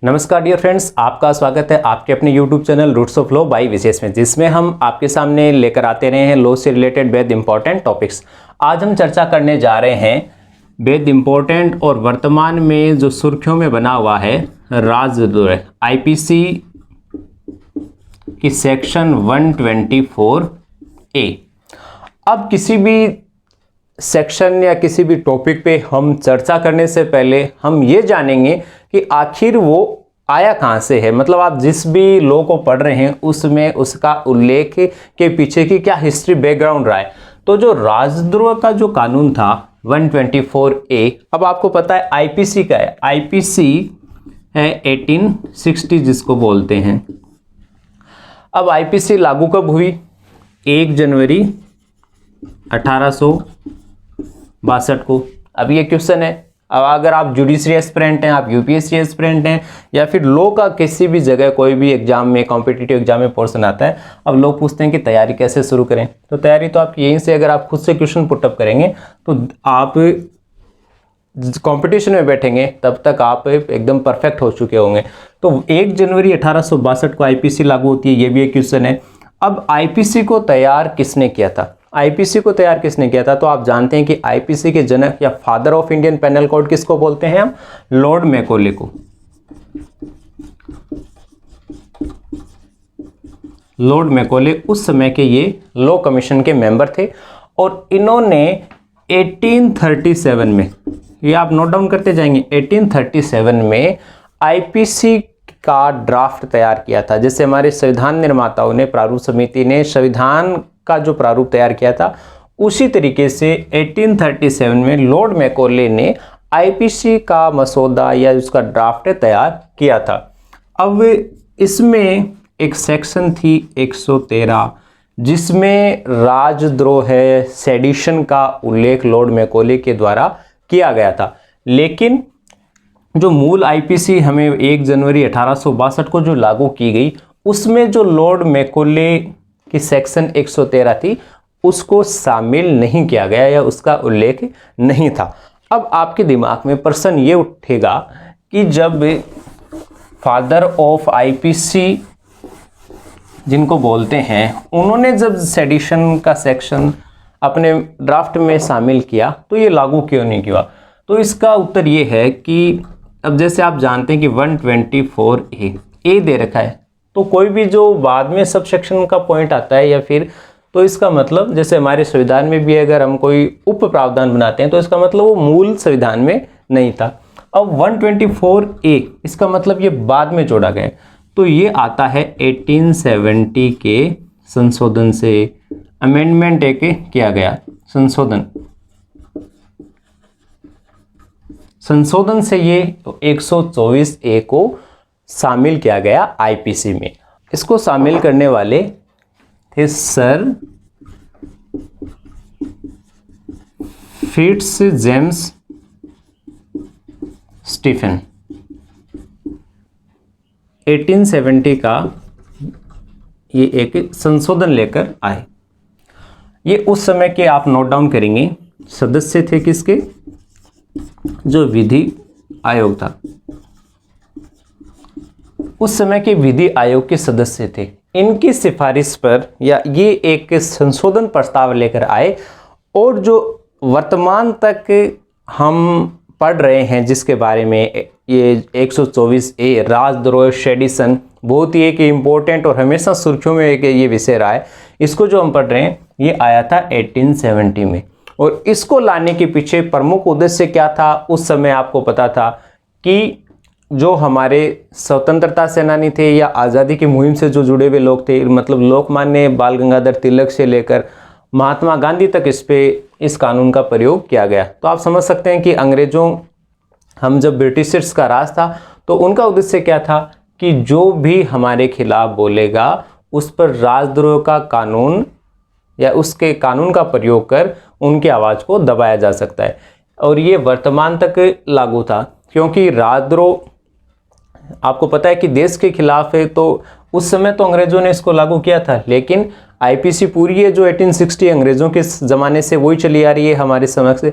नमस्कार dear friends, आपका स्वागत है आपके अपने YouTube channel Roots of Law by Vishesh में, जिसमें हम आपके सामने लेकर आते रहे हैं लॉ से रिलेटेड बेहद इंपॉर्टेंट टॉपिक्स। आज हम चर्चा करने जा रहे हैं बेहद इंपॉर्टेंट और वर्तमान में जो सुर्खियों में बना हुआ है राजद्रोह IPC की सेक्शन 124A। अब किसी भी सेक्शन या किसी भी टॉपिक पे हम चर्चा करने से पहले हम ये जानेंगे कि आखिर वो आया कहाँ से है। मतलब आप जिस भी लॉ को पढ़ रहे हैं उसमें उसका उल्लेख के पीछे की क्या हिस्ट्री बैकग्राउंड रहा है। तो जो राजद्रोह का जो कानून था 124A, अब आपको पता है IPC का है। IPC है 1860 जिसको बोलते हैं। अब IPC लागू कब हुई? 1 जनवरी 1862 को। अब ये क्वेश्चन है, अब अगर आप जुडिशरी एस्पिरेंट हैं, आप UPSC एस्पिरेंट हैं, या फिर लॉ का किसी भी जगह कोई भी एग्जाम में, कॉम्पिटिटिव एग्जाम में पोर्शन आता है, अब लोग पूछते हैं कि तैयारी कैसे शुरू करें। तो तैयारी तो आपकी यहीं से, अगर आप खुद से क्वेश्चन पुटअप करेंगे तो आप कंपटीशन में बैठेंगे तब तक आप एकदम परफेक्ट हो चुके होंगे। तो 1 जनवरी 1862 को IPC लागू होती है, ये भी एक क्वेश्चन है। अब IPC को तैयार किसने किया था? IPC को तैयार किसने किया था? तो आप जानते हैं कि IPC के जनक या father of Indian penal code किसको बोलते हैं हम? लॉर्ड मैकॉले को। लॉर्ड मैकॉले उस समय के ये लॉ कमीशन के मेंबर थे और इन्होंने 1837 में, ये आप नोट डाउन करते जाएंगे, 1837 में IPC का ड्राफ्ट तैयार किया था। जैसे हमारे संविधान निर्माताओं ने, प्रारूप समिति ने संविधान का जो प्रारूप तैयार किया था, उसी तरीके से 1837 में लॉर्ड मैकॉले ने IPC का मसौदा या उसका ड्राफ्ट तैयार किया था। अब इसमें एक सेक्शन थी 113 जिसमें राजद्रोह है, सेडिशन का उल्लेख लॉर्ड मैकॉले के द्वारा किया गया था। लेकिन जो मूल IPC हमें 1 जनवरी 1862 को जो लागू की गई, उसमें जो लॉर्ड मैकॉले की सेक्शन 113 थी उसको शामिल नहीं किया गया या उसका उल्लेख नहीं था। अब आपके दिमाग में प्रश्न ये उठेगा कि जब फादर ऑफ IPC जिनको बोलते हैं, उन्होंने जब सेडिशन का सेक्शन अपने ड्राफ्ट में शामिल किया तो ये लागू क्यों नहीं किया? तो इसका उत्तर ये है कि अब जैसे आप जानते हैं कि 124A दे रखा है, तो कोई भी जो बाद में सब सेक्शन का पॉइंट आता है या फिर, तो इसका मतलब जैसे हमारे संविधान में भी अगर हम कोई उप प्रावधान बनाते हैं तो इसका मतलब वो मूल संविधान में नहीं था। अब 124A इसका मतलब ये बाद में जोड़ा गया, तो ये आता है 1870 के संशोधन से, अमेंडमेंट एक किया गया, संशोधन से ये 124A को शामिल किया गया IPC में। इसको शामिल करने वाले थे सर फिट्स जेम्स स्टीफन। 1870 का ये एक संशोधन लेकर आए। ये उस समय के आप नोट डाउन करेंगे सदस्य थे किसके? जो विधि आयोग था, उस समय के विधि आयोग के सदस्य थे। इनकी सिफारिश पर या ये एक संशोधन प्रस्ताव लेकर आए, और जो वर्तमान तक हम पढ़ रहे हैं जिसके बारे में ये 124A राजद्रोह सेडिशन, बहुत ही एक इम्पोर्टेंट और हमेशा सुर्खियों में एक ये विषय रहा है। इसको जो हम पढ़ रहे हैं ये आया था 1870 में, और इसको लाने के पीछे प्रमुख उद्देश्य क्या था? उस समय आपको पता था कि जो हमारे स्वतंत्रता सेनानी थे या आज़ादी की मुहिम से जो जुड़े हुए लोग थे, मतलब लोकमान्य बाल गंगाधर तिलक से लेकर महात्मा गांधी तक इस कानून का प्रयोग किया गया। तो आप समझ सकते हैं कि अंग्रेजों, हम जब ब्रिटिशर्स का राज था तो उनका उद्देश्य क्या था कि जो भी हमारे खिलाफ बोलेगा उस पर राजद्रोह का कानून या उसके कानून का प्रयोग कर उनकी आवाज़ को दबाया जा सकता है। और ये वर्तमान तक लागू था, क्योंकि राजद्रोह आपको पता है कि देश के खिलाफ है, तो उस समय तो अंग्रेजों ने इसको लागू किया था, लेकिन IPC पूरी है जो 1860 अंग्रेजों के ज़माने से वही चली आ रही है हमारे समक्ष,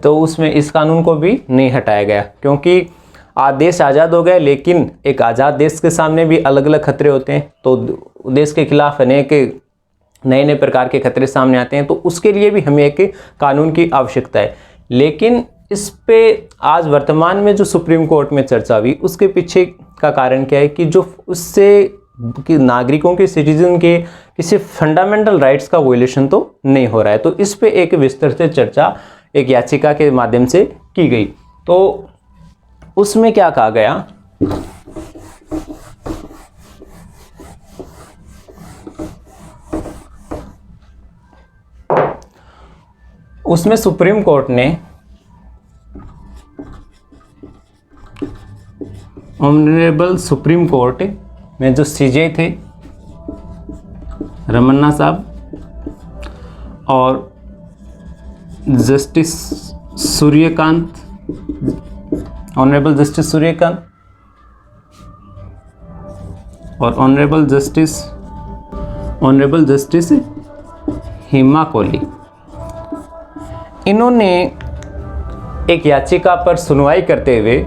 तो उसमें इस कानून को भी नहीं हटाया गया, क्योंकि देश आज़ाद हो गया, लेकिन एक आज़ाद देश के सामने भी अलग अलग खतरे होते हैं, तो देश के खिलाफ अनेक नए नए प्रकार के खतरे सामने आते हैं, तो उसके लिए भी हमें एक कानून की आवश्यकता है। लेकिन इस पे आज वर्तमान में जो सुप्रीम कोर्ट में चर्चा हुई, उसके पीछे का कारण क्या है कि जो उससे कि नागरिकों के, सिटीजन के किसी फंडामेंटल राइट्स का वोलेशन तो नहीं हो रहा है। तो इस पे एक विस्तृत चर्चा एक याचिका के माध्यम से की गई। तो उसमें क्या कहा गया, उसमें सुप्रीम कोर्ट ने ऑनरेबल सुप्रीम कोर्ट में जो सीजे थे रमन्ना साहब और justice Suryakant, honourable justice Suryakant और ऑनरेबल जस्टिस हेमा कोहली, इन्होंने एक याचिका पर सुनवाई करते हुए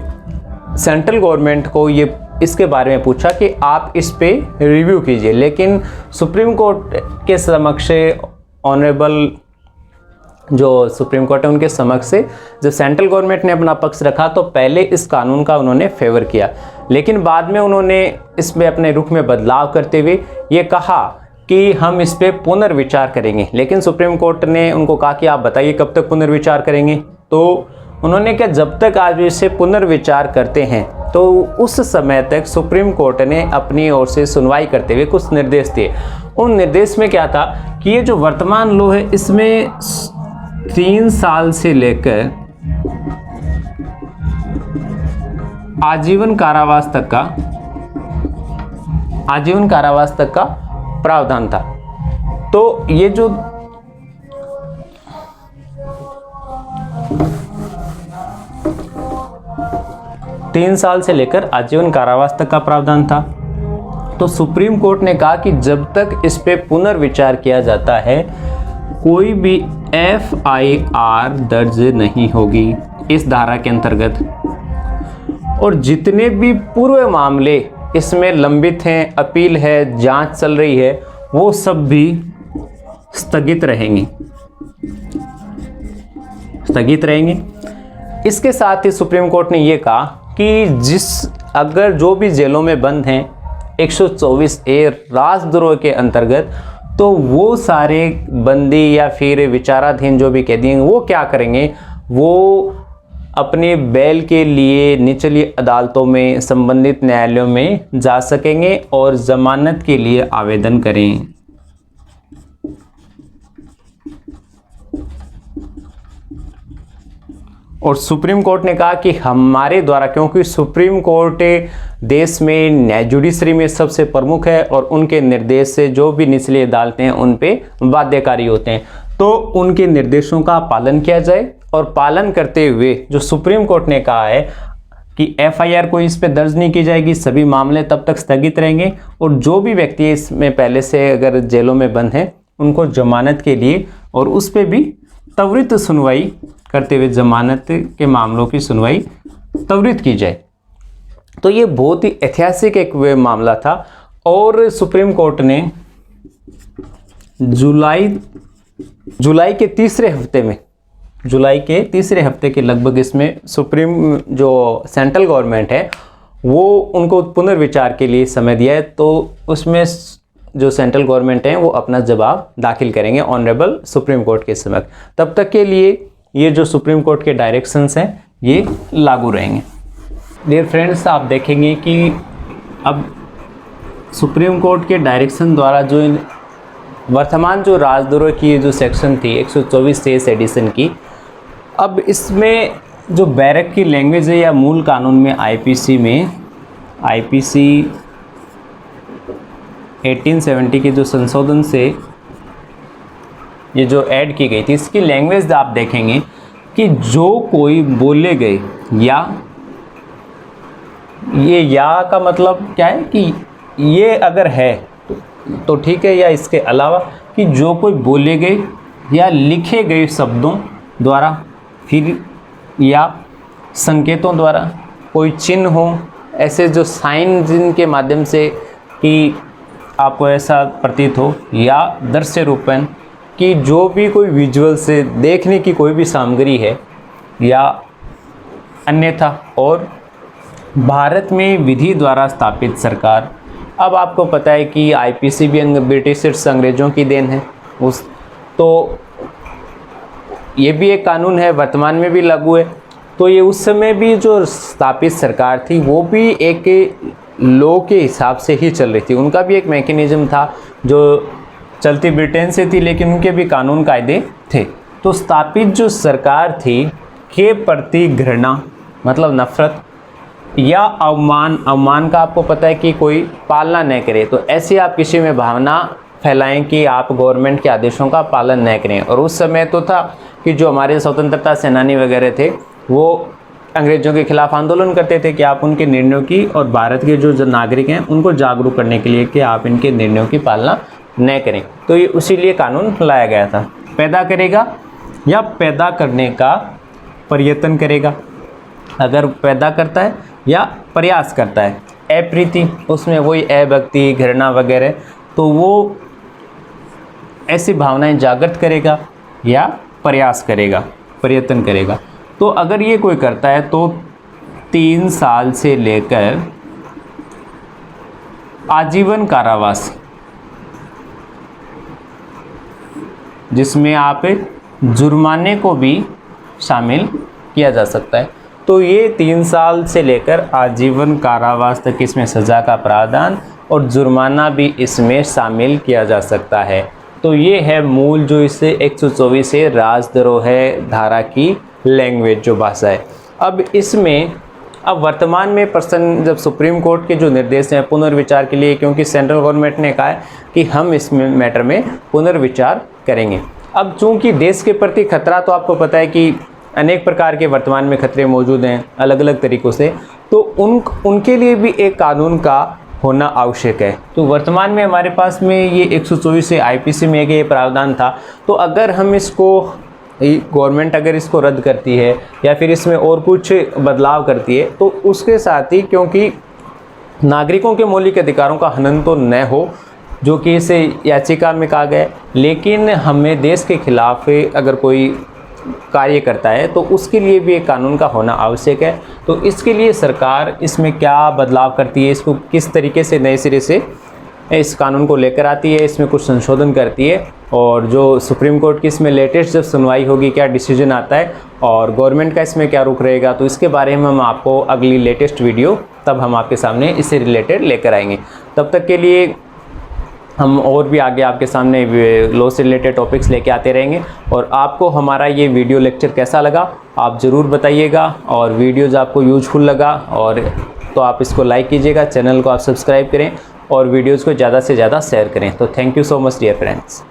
सेंट्रल गवर्नमेंट को ये इसके बारे में पूछा कि आप इस पे रिव्यू कीजिए। लेकिन सुप्रीम कोर्ट के समक्ष ऑनरेबल जो सुप्रीम कोर्ट है उनके समक्ष से जब सेंट्रल गवर्नमेंट ने अपना पक्ष रखा, तो पहले इस कानून का उन्होंने फेवर किया, लेकिन बाद में उन्होंने इसमें अपने रुख में बदलाव करते हुए ये कहा कि हम इस पे पुनर्विचार करेंगे। लेकिन सुप्रीम कोर्ट ने उनको कहा कि आप बताइए कब तक पुनर्विचार करेंगे। तो उन्होंने कहा जब तक आप इसे पुनर्विचार करते हैं, तो उस समय तक सुप्रीम कोर्ट ने अपनी ओर से सुनवाई करते हुए कुछ निर्देश दिए। उन निर्देश में क्या था कि ये जो वर्तमान लॉ है, इसमें 3 साल से लेकर आजीवन कारावास तक का प्रावधान था। तो ये जो 3 साल से लेकर आजीवन कारावास तक का प्रावधान था। तो सुप्रीम कोर्ट ने कहा कि जब तक इस पे पुनर्विचार किया जाता है, कोई भी FIR दर्ज नहीं होगी इस धारा के अंतर्गत, और जितने भी पूर्व मामले इसमें लंबित हैं, अपील है, जांच चल रही है, वो सब भी स्थगित रहेंगे। इसके साथ ही सुप्रीम कोर्ट ने ये कहा कि अगर जो भी जेलों में बंद हैं 124A राजद्रोह के अंतर्गत, तो वो सारे बंदी या फिर विचाराधीन जो भी कैदी हैं, वो क्या करेंगे, वो अपने बेल के लिए निचली अदालतों में, संबंधित न्यायालयों में जा सकेंगे और जमानत के लिए आवेदन करें। और सुप्रीम कोर्ट ने कहा कि हमारे द्वारा, क्योंकि सुप्रीम कोर्ट देश में न्याय जुडिशरी में सबसे प्रमुख है और उनके निर्देश से जो भी निचली अदालतें हैं उन पे बाध्यकारी होते हैं, तो उनके निर्देशों का पालन किया जाए। और पालन करते हुए जो सुप्रीम कोर्ट ने कहा है कि FIR कोई इस पे दर्ज नहीं की जाएगी, सभी मामले तब तक स्थगित रहेंगे, और जो भी व्यक्ति इसमें पहले से अगर जेलों में बंद हैं उनको जमानत के लिए और उस पे भी त्वरित सुनवाई करते हुए जमानत के मामलों की सुनवाई त्वरित की जाए। तो ये बहुत ही ऐतिहासिक एक मामला था। और सुप्रीम कोर्ट ने जुलाई के तीसरे हफ्ते के लगभग इसमें सुप्रीम जो सेंट्रल गवर्नमेंट है वो उनको पुनर्विचार के लिए समय दिया है। तो उसमें जो सेंट्रल गवर्नमेंट है वो अपना जवाब दाखिल करेंगे ऑनरेबल सुप्रीम कोर्ट के समक्ष। तब तक के लिए ये जो सुप्रीम कोर्ट के डायरेक्शंस हैं ये लागू रहेंगे। डियर फ्रेंड्स, आप देखेंगे कि अब सुप्रीम कोर्ट के डायरेक्शन द्वारा जो वर्तमान जो राजद्रोह की जो सेक्शन थी 124 एडिशन की, अब इसमें जो बैरक की लैंग्वेज है या मूल कानून में आईपीसी 1870 के जो संशोधन से ये जो ऐड की गई थी, इसकी लैंग्वेज आप देखेंगे कि जो कोई बोले गए या का मतलब क्या है कि ये अगर है तो ठीक है, या इसके अलावा कि जो कोई बोले गए या लिखे गए शब्दों द्वारा फिर या संकेतों द्वारा कोई चिन्ह हो, ऐसे जो साइन जिनके माध्यम से कि आपको ऐसा प्रतीत हो, या दृश्यरूपण कि जो भी कोई विजुअल से देखने की कोई भी सामग्री है या अन्यथा। और भारत में विधि द्वारा स्थापित सरकार, अब आपको पता है कि आईपीसी भी ब्रिटिशर्स अंग्रेज़ों की देन है, उस तो ये भी एक कानून है, वर्तमान में भी लागू है। तो ये उस समय भी जो स्थापित सरकार थी वो भी एक लॉ के हिसाब से ही चल रही थी, उनका भी एक मैकेनिज्म था जो चलती ब्रिटेन से थी, लेकिन उनके भी कानून कायदे थे। तो स्थापित जो सरकार थी के प्रति घृणा मतलब नफरत या अवमान का आपको पता है कि कोई पालना न करे, तो ऐसी आप किसी में भावना फैलाएं कि आप गवर्नमेंट के आदेशों का पालन न करें। और उस समय तो था कि जो हमारे स्वतंत्रता सेनानी वगैरह थे वो अंग्रेज़ों के खिलाफ आंदोलन करते थे कि आप उनके निर्णयों की, और भारत के जो नागरिक हैं उनको जागरूक करने के लिए कि आप इनके निर्णयों की पालना न करें। तो ये उसीलिए कानून लाया गया था। पैदा करेगा या पैदा करने का प्रयत्न करेगा, अगर पैदा करता है या प्रयास करता है। अप्रीति, उसमें वही अभक्ति, घृणा वगैरह, तो वो ऐसी भावनाएं जागृत करेगा या प्रयास करेगा, प्रयत्न करेगा। तो अगर ये कोई करता है तो 3 साल से लेकर आजीवन कारावास, जिसमें आप जुर्माने को भी शामिल किया जा सकता है। तो ये 3 साल से लेकर आजीवन कारावास तक इसमें सज़ा का प्रावधान और जुर्माना भी इसमें शामिल किया जा सकता है। तो ये है मूल जो इससे 124 से राजद्रोह धारा की लैंग्वेज जो भाषा है। अब इसमें अब वर्तमान में प्रश्न जब सुप्रीम कोर्ट के जो निर्देश हैं पुनर्विचार के लिए, क्योंकि सेंट्रल गवर्नमेंट ने कहा है कि हम इस मैटर में पुनर्विचार करेंगे। अब चूंकि देश के प्रति खतरा, तो आपको पता है कि अनेक प्रकार के वर्तमान में खतरे मौजूद हैं अलग अलग तरीक़ों से, तो उनके लिए भी एक कानून का होना आवश्यक है। तो वर्तमान में हमारे पास में ये 124 से आईपीसी में ये प्रावधान था। तो अगर हम इसको, गवर्नमेंट अगर इसको रद्द करती है या फिर इसमें और कुछ बदलाव करती है, तो उसके साथ ही, क्योंकि नागरिकों के मौलिक अधिकारों का हनन तो न हो, जो कि इसे याचिका में कहा गया, लेकिन हमें देश के खिलाफ अगर कोई कार्य करता है तो उसके लिए भी एक कानून का होना आवश्यक है। तो इसके लिए सरकार इसमें क्या बदलाव करती है, इसको किस तरीके से नए सिरे से इस कानून को लेकर आती है, इसमें कुछ संशोधन करती है, और जो सुप्रीम कोर्ट की इसमें लेटेस्ट जब सुनवाई होगी क्या डिसीजन आता है और गवर्नमेंट का इसमें क्या रुख रहेगा, तो इसके बारे में हम आपको अगली लेटेस्ट वीडियो तब हम आपके सामने इससे रिलेटेड लेकर आएंगे। तब तक के लिए हम और भी आगे आपके सामने लॉ से रिलेटेड टॉपिक्स लेके आते रहेंगे। और आपको हमारा ये वीडियो लेक्चर कैसा लगा आप ज़रूर बताइएगा, और वीडियोज़ आपको यूजफुल लगा और तो आप इसको लाइक कीजिएगा, चैनल को आप सब्सक्राइब करें और वीडियोज़ को ज़्यादा से ज़्यादा शेयर करें। तो thank you so much dear friends.